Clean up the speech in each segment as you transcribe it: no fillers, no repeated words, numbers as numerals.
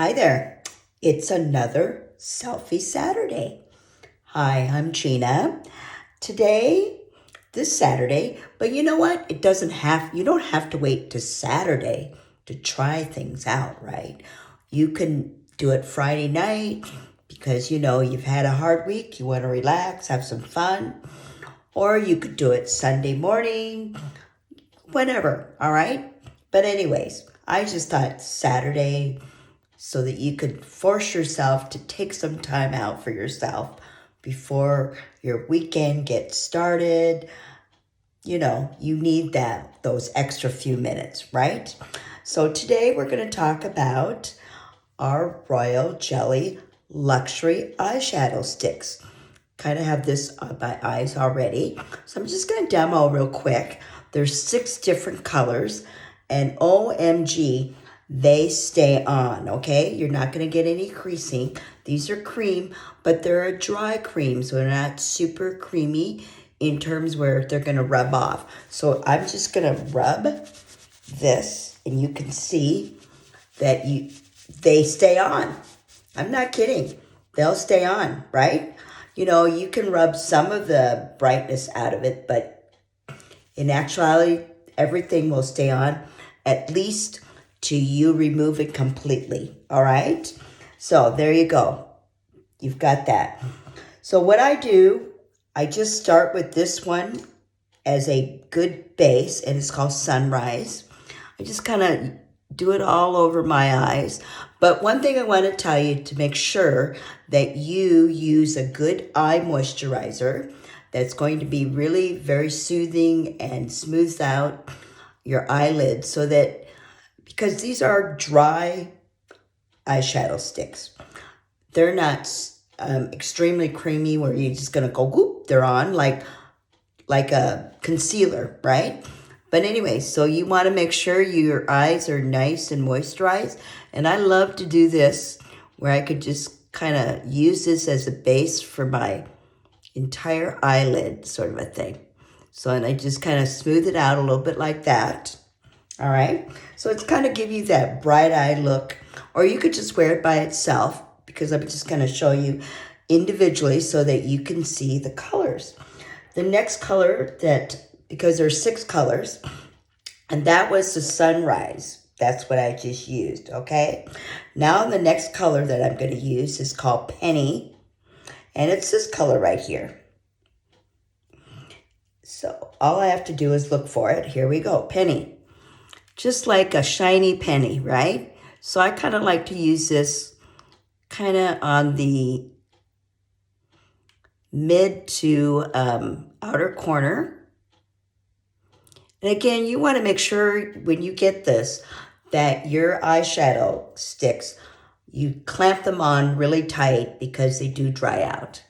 Hi there. It's another Selfie Saturday. Hi, I'm Gina. Today, this Saturday, but you know what? You don't have to wait to Saturday to try things out, right? You can do it Friday night because you've had a hard week, you want to relax, have some fun, or you could do it Sunday morning, whenever, all right? But anyways, I just thought Saturday so that you could force yourself to take some time out for yourself before your weekend gets started. You need those extra few minutes, right? So today we're going to talk about our Royal Jelly Luxury Eyeshadow Sticks. Kind of have this on my eyes already. So I'm just going to demo real quick. There's 6 different colors, and OMG, they stay on, okay? You're not going to get any creasing. These are cream, but they're a dry cream, so they're not super creamy in terms where they're going to rub off. So I'm just going to rub this, and you can see that they stay on. I'm not kidding. They'll stay on, right? You can rub some of the brightness out of it, but in actuality, everything will stay on, at least till you remove it completely, all right? So there you go. You've got that. So what I do, I just start with this one as a good base, and it's called Sunrise. I just kind of do it all over my eyes. But one thing I want to tell you to make sure that you use a good eye moisturizer that's going to be really very soothing and smooths out your eyelids because these are dry eyeshadow sticks. They're not extremely creamy where you're just going to go, whoop, they're on like a concealer, right? But anyway, so you want to make sure your eyes are nice and moisturized. And I love to do this where I could just kind of use this as a base for my entire eyelid sort of a thing. So, and I just kind of smooth it out a little bit like that. All right. So it's kind of give you that bright eye look, or you could just wear it by itself because I'm just going to show you individually so that you can see the colors. The next color because there's 6 colors, and that was the Sunrise. That's what I just used, okay? Now the next color that I'm going to use is called Penny, and it's this color right here. So all I have to do is look for it. Here we go, Penny. Just like a shiny penny, right? So I kind of like to use this kind of on the mid to outer corner. And again, you want to make sure when you get this that your eyeshadow sticks, you clamp them on really tight because they do dry out.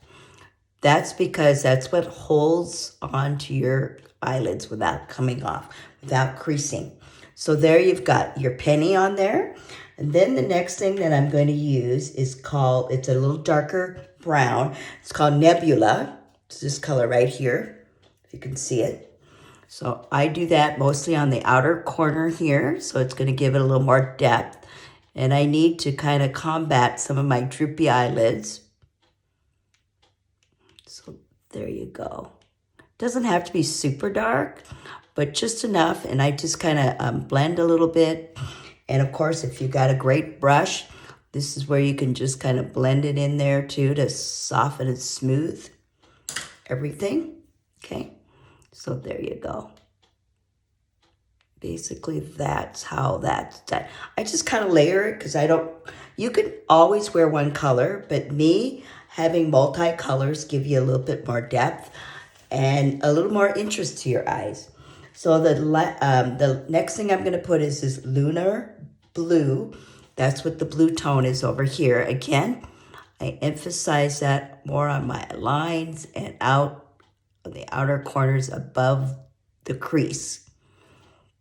That's because that's what holds onto your eyelids without coming off, without creasing. So there you've got your penny on there. And then the next thing that I'm going to use it's a little darker brown. It's called Nebula. It's this color right here, if you can see it. So I do that mostly on the outer corner here. So it's going to give it a little more depth. And I need to kind of combat some of my droopy eyelids. So there you go. Doesn't have to be super dark, but just enough. And I just kind of blend a little bit. And of course, if you got a great brush, this is where you can just kind of blend it in there too to soften and smooth everything. Okay, so there you go. Basically, that's how that's done. I just kind of layer it because you can always wear one color, but me having multi-colors give you a little bit more depth and a little more interest to your eyes. So the next thing I'm going to put is this Lunar Blue. That's what the blue tone is over here. Again, I emphasize that more on my lines and out on the outer corners above the crease.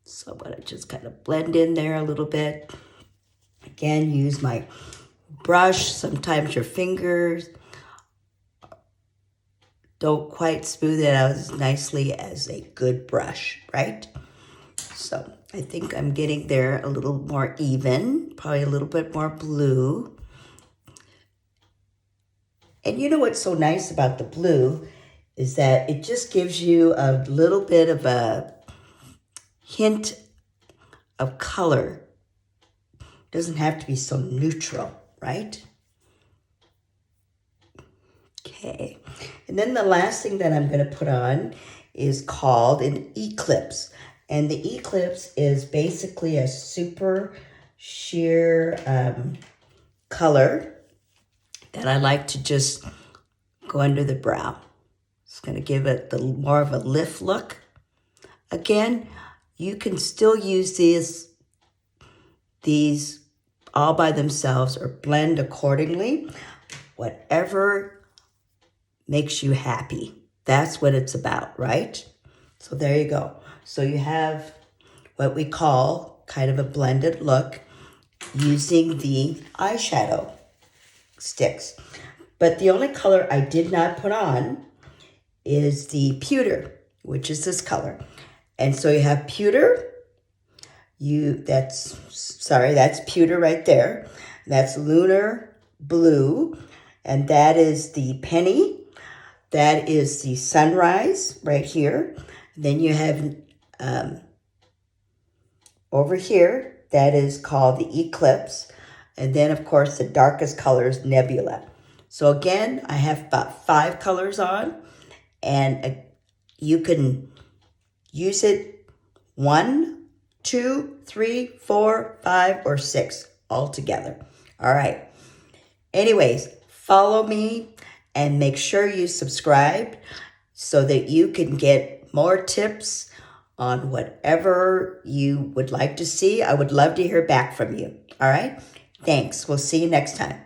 So I'm going to just kind of blend in there a little bit. Again, use my brush. Sometimes your fingers don't quite smooth it out as nicely as a good brush, right? So I think I'm getting there a little more even, probably a little bit more blue. And you know what's so nice about the blue is that it just gives you a little bit of a hint of color. It doesn't have to be so neutral, right? Okay. And then the last thing that I'm going to put on is called an eclipse. And the eclipse is basically a super sheer color that I like to just go under the brow. It's going to give it more of a lift look. Again, you can still use these all by themselves or blend accordingly. Whatever makes you happy. That's what it's about, right? So there you go. So you have what we call kind of a blended look using the eyeshadow sticks. But the only color I did not put on is the pewter, which is this color. And so you have pewter. That's pewter right there. That's lunar blue. And that is the penny. That is the sunrise right here. Then you have over here, that is called the eclipse. And then, of course, the darkest color is nebula. So again, I have about 5 colors on. And you can use it 1, 2, 3, 4, 5, or 6 all together. All right. Anyways, follow me and make sure you subscribe so that you can get more tips on whatever you would like to see. I would love to hear back from you. All right. Thanks. We'll see you next time.